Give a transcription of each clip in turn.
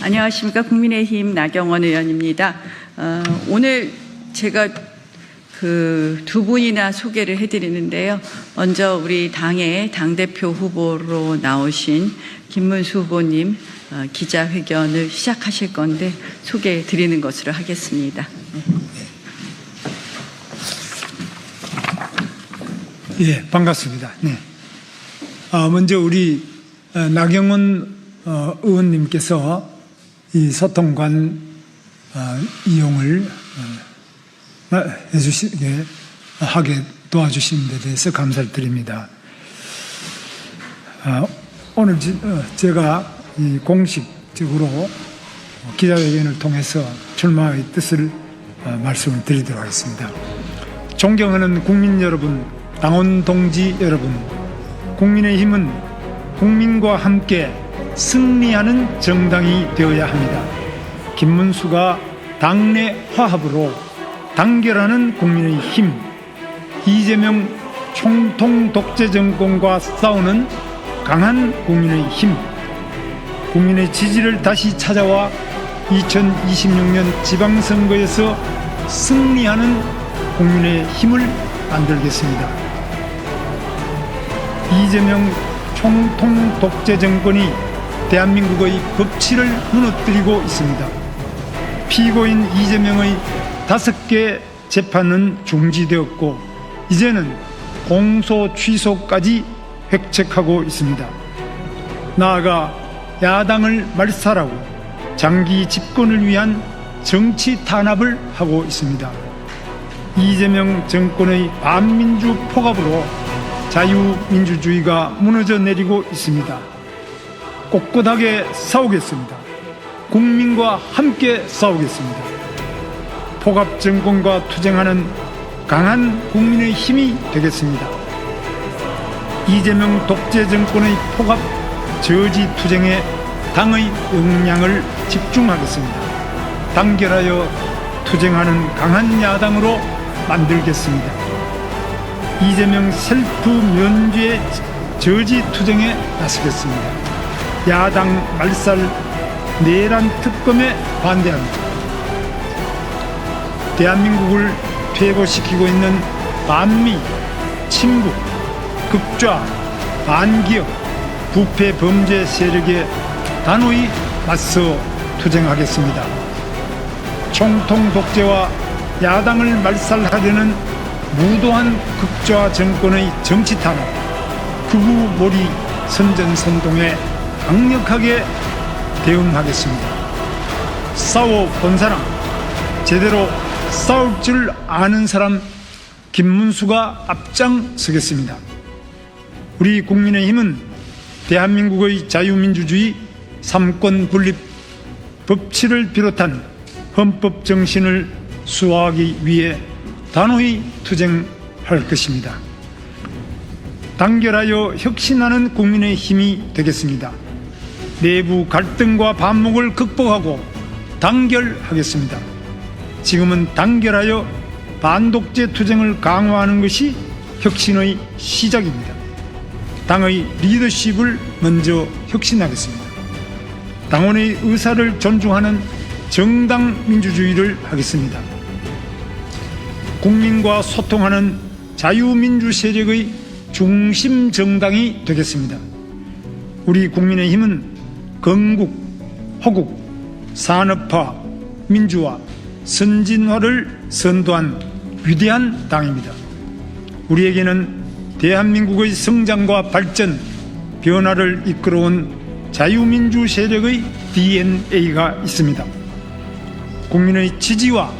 안녕하십니까. 국민의힘 나경원 의원입니다. 오늘 제가 두 분이나 소개를 해드리는데요. 먼저 우리 당의 당대표 후보로 나오신 김문수 후보님 기자회견을 시작하실 건데 소개해 드리는 것으로 하겠습니다. 예, 반갑습니다. 네. 먼저 우리 나경원 의원님께서 이 소통관 이용을 해주시게 하게 도와주신 데 대해서 감사를 드립니다. 오늘 제가 이 공식적으로 기자회견을 통해서 출마의 뜻을 말씀을 드리도록 하겠습니다. 존경하는 국민 여러분, 당원 동지 여러분, 국민의힘은 국민과 함께 승리하는 정당이 되어야 합니다. 김문수가 당내 화합으로 단결하는 국민의 힘, 이재명 총통 독재 정권과 싸우는 강한 국민의 힘, 국민의 지지를 다시 찾아와 2026년 지방선거에서 승리하는 국민의 힘을 만들겠습니다. 이재명 총통 독재 정권이 대한민국의 법치를 무너뜨리고 있습니다. 피고인 이재명의 5개 재판은 중지되었고 이제는 공소 취소까지 획책하고 있습니다. 나아가 야당을 말살하고 장기 집권을 위한 정치 탄압을 하고 있습니다. 이재명 정권의 반민주 폭압으로 자유민주주의가 무너져 내리고 있습니다. 꼿꼿하게 싸우겠습니다. 국민과 함께 싸우겠습니다. 폭압 정권과 투쟁하는 강한 국민의 힘이 되겠습니다. 이재명 독재 정권의 폭압 저지 투쟁에 당의 역량을 집중하겠습니다. 단결하여 투쟁하는 강한 야당으로 만들겠습니다. 이재명 셀프 면죄 저지 투쟁에 나서겠습니다. 야당 말살 내란 특검에 반대합니다. 대한민국을 퇴보시키고 있는 반미, 친북, 극좌, 반기업, 부패 범죄 세력에 단호히 맞서 투쟁하겠습니다. 총통 독재와 야당을 말살하려는 무도한 극좌 정권의 정치 탄압, 극우 몰이 선전선동에 강력하게 대응하겠습니다. 싸워본 사람, 제대로 싸울 줄 아는 사람 김문수가 앞장서겠습니다. 우리 국민의힘은 대한민국의 자유민주주의, 삼권 분립, 법치를 비롯한 헌법 정신을 수호하기 위해 단호히 투쟁할 것입니다. 단결하여 혁신하는 국민의 힘이 되겠습니다. 내부 갈등과 반목을 극복하고 단결하겠습니다. 지금은 단결하여 반독재 투쟁을 강화하는 것이 혁신의 시작입니다. 당의 리더십을 먼저 혁신하겠습니다. 당원의 의사를 존중하는 정당 민주주의를 하겠습니다. 국민과 소통하는 자유민주 세력의 중심 정당이 되겠습니다. 우리 국민의힘은 건국, 호국, 산업화, 민주화, 선진화를 선도한 위대한 당입니다. 우리에게는 대한민국의 성장과 발전, 변화를 이끌어온 자유민주 세력의 DNA가 있습니다. 국민의 지지와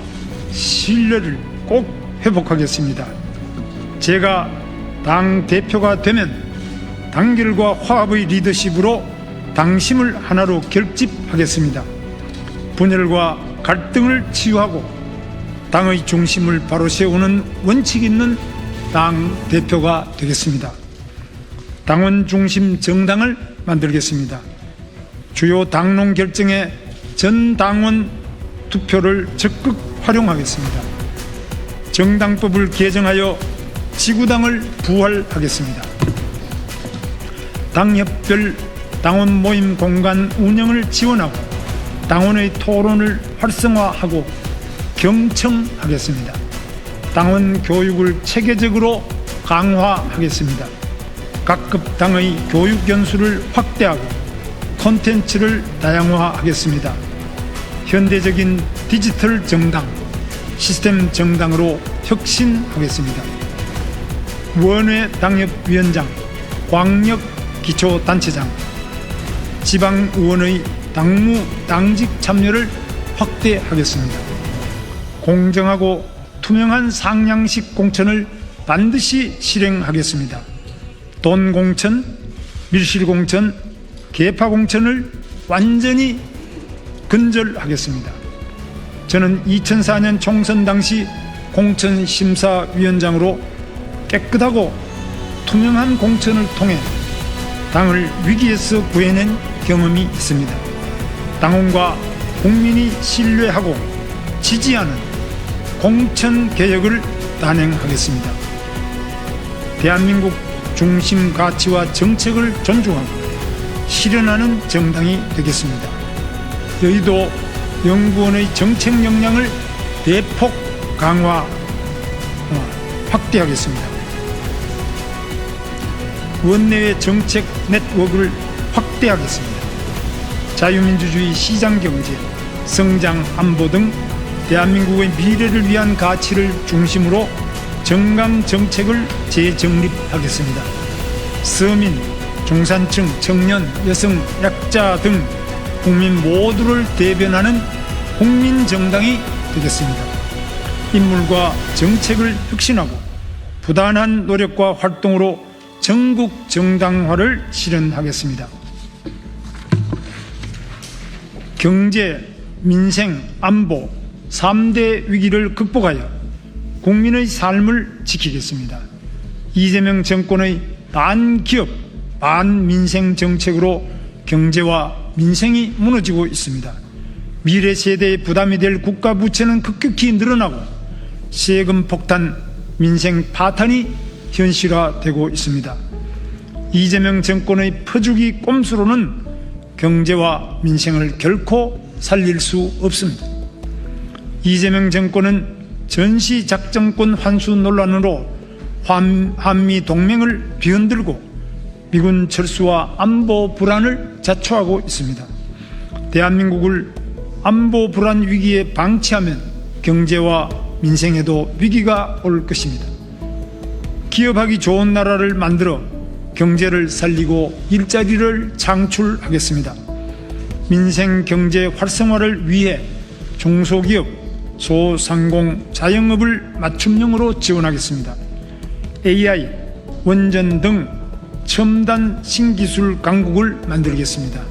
신뢰를 꼭 회복하겠습니다. 제가 당 대표가 되면 단결과 화합의 리더십으로 당심을 하나로 결집하겠습니다. 분열과 갈등을 치유하고 당의 중심을 바로 세우는 원칙 있는 당 대표가 되겠습니다. 당원 중심 정당을 만들겠습니다. 주요 당론 결정에 전 당원 투표를 적극 활용하겠습니다. 정당법을 개정하여 지구당을 부활하겠습니다. 당협별 당원 모임 공간 운영을 지원하고 당원의 토론을 활성화하고 경청하겠습니다. 당원 교육을 체계적으로 강화하겠습니다. 각급 당의 교육 연수를 확대하고 콘텐츠를 다양화하겠습니다. 현대적인 디지털 정당, 시스템 정당으로 혁신하겠습니다. 원외 당협위원장, 광역 기초단체장, 지방의원의 당무, 당직 참여를 확대하겠습니다. 공정하고 투명한 상향식 공천을 반드시 실행하겠습니다. 돈 공천, 밀실 공천, 계파 공천을 완전히 근절하겠습니다. 저는 2004년 총선 당시 공천심사위원장으로 깨끗하고 투명한 공천을 통해 당을 위기에서 구해낸 경험이 있습니다. 당원과 국민이 신뢰하고 지지하는 공천개혁을 단행하겠습니다. 대한민국 중심 가치와 정책을 존중하고 실현하는 정당이 되겠습니다. 여의도 연구원의 정책 역량을 대폭 확대하겠습니다. 원내외 정책 네트워크를 확대하겠습니다. 자유민주주의 시장경제, 성장 안보 등 대한민국의 미래를 위한 가치를 중심으로 정강정책을 재정립하겠습니다. 서민, 중산층, 청년, 여성, 약자 등 국민 모두를 대변하는 국민정당이 되겠습니다. 인물과 정책을 혁신하고 부단한 노력과 활동으로 전국 정당화를 실현하겠습니다. 경제, 민생, 안보 3대 위기를 극복하여 국민의 삶을 지키겠습니다. 이재명 정권의 반기업, 반민생 정책으로 경제와 민생이 무너지고 있습니다. 미래 세대의 부담이 될 국가 부채는 급격히 늘어나고 세금 폭탄, 민생 파탄이 현실화되고 있습니다. 이재명 정권의 퍼주기 꼼수로는 경제와 민생을 결코 살릴 수 없습니다. 이재명 정권은 전시작전권 환수 논란으로 한미 동맹을 뒤흔들고 미군 철수와 안보 불안을 자초하고 있습니다. 대한민국을 안보 불안 위기에 방치하면 경제와 민생에도 위기가 올 것입니다. 기업하기 좋은 나라를 만들어 경제를 살리고 일자리를 창출하겠습니다. 민생 경제 활성화를 위해 중소기업, 소상공, 자영업을 맞춤형으로 지원하겠습니다. AI, 원전 등 첨단 신기술 강국을 만들겠습니다.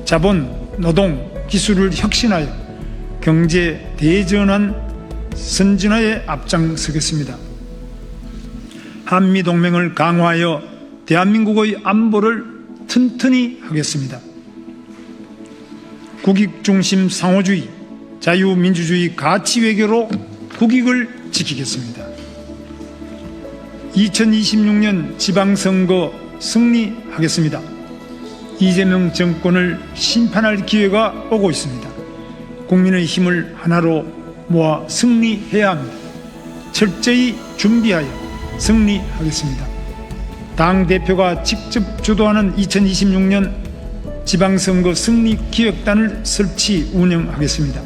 자본, 노동, 기술을 혁신하여 경제 대전환 선진화에 앞장서겠습니다. 한미동맹을 강화하여 대한민국의 안보를 튼튼히 하겠습니다. 국익중심 상호주의, 자유민주주의 가치외교로 국익을 지키겠습니다. 2026년 지방선거 승리하겠습니다. 이재명 정권을 심판할 기회가 오고 있습니다. 국민의 힘을 하나로 모아 승리해야 합니다. 철저히 준비하여 승리하겠습니다. 당대표가 직접 주도하는 2026년 지방선거 승리 기획단을 설치 운영하겠습니다.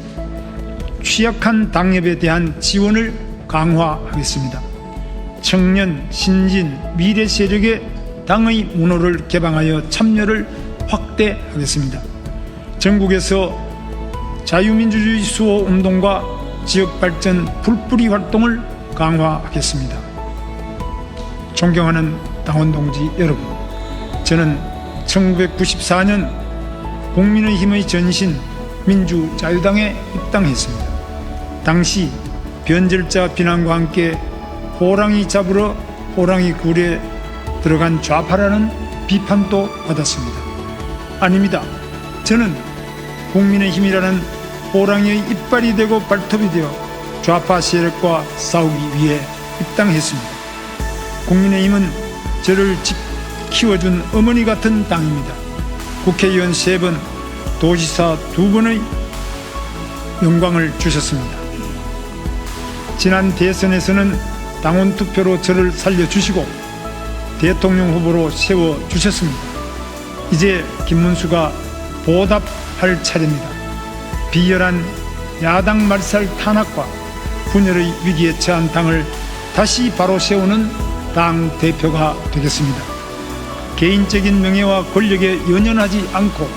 취약한 당협에 대한 지원을 강화하겠습니다. 청년, 신진, 미래 세력의 당의 문호를 개방하여 참여를 확대하겠습니다. 전국에서 자유민주주의 수호 운동과 지역발전 풀뿌리 활동을 강화하겠습니다. 존경하는 당원동지 여러분, 저는 1994년 국민의힘의 전신 민주자유당에 입당했습니다. 당시 변절자 비난과 함께 호랑이 잡으러 호랑이 굴에 들어간 좌파라는 비판도 받았습니다. 아닙니다. 저는 국민의힘이라는 호랑이의 이빨이 되고 발톱이 되어 좌파 세력과 싸우기 위해 입당했습니다. 국민의힘은 저를 키워준 어머니 같은 당입니다. 국회의원 3번, 도지사 2번의 영광을 주셨습니다. 지난 대선에서는 당원 투표로 저를 살려주시고 대통령 후보로 세워주셨습니다. 이제 김문수가 보답할 차례입니다. 비열한 야당 말살 탄압과 분열의 위기에 처한 당을 다시 바로 세우는 당 대표가 되겠습니다. 개인적인 명예와 권력에 연연하지 않고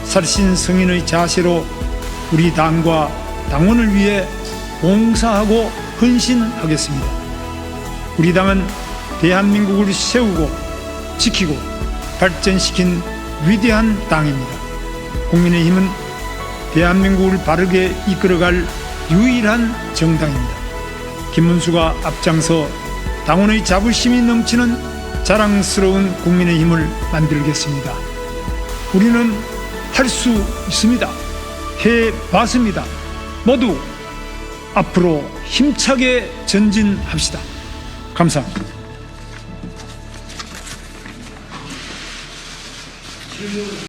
살신성인의 자세로 우리 당과 당원을 위해 봉사하고 헌신하겠습니다. 우리 당은 대한민국을 세우고 지키고 발전시킨 위대한 당입니다. 국민의힘은 대한민국을 바르게 이끌어갈 유일한 정당입니다. 김문수가 앞장서 당원의 자부심이 넘치는 자랑스러운 국민의힘을 만들겠습니다. 우리는 할 수 있습니다. 해봤습니다. 모두 앞으로 힘차게 전진합시다. 감사합니다.